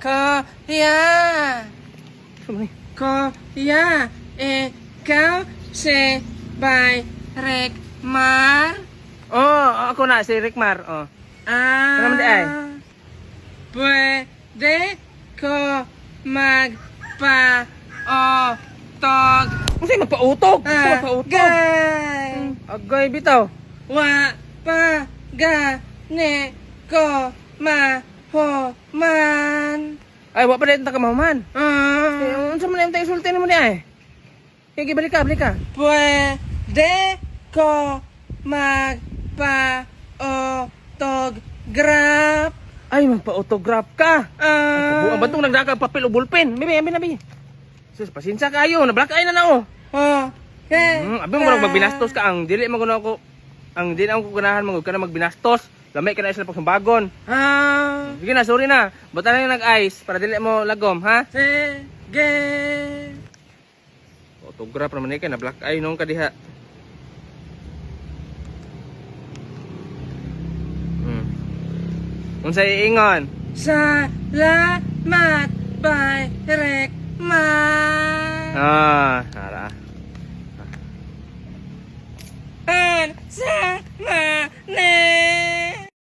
Kuya! Kuya! Ikaw si Bay Rekmar? Oh, ako na si Rickmar. Oh. Ano man di ay? Pwede ko magpa-otog. Kasi magpautog. Magpautog. Agay! Agay bitaw. Wa pa gani ko mahuman. Ay, wa pa rin ta kamahuman. Unsa man yung tayo sulti mo di ay? Sige, balik ka. Pwede ko magpa-autograph. Ay, magpa-autograph ka. Buang ba itong nagdakag papel o ballpen? Nabi. Sus, pasensya kayo. Nablakay na oh. Okay. Abi mo magbinastos ka. Ang dili mo ako. Ang dili ako ganahan mo ka na magbinastos. Lamay ka na isla pagsambagon. Sige na, sorry na. Buta na yung nag-ice para dili mo lagom, ha? Sige. Autograph naman ka na black eye nung kadiha. Unsay iingon? Salamat, Bay Rekmar.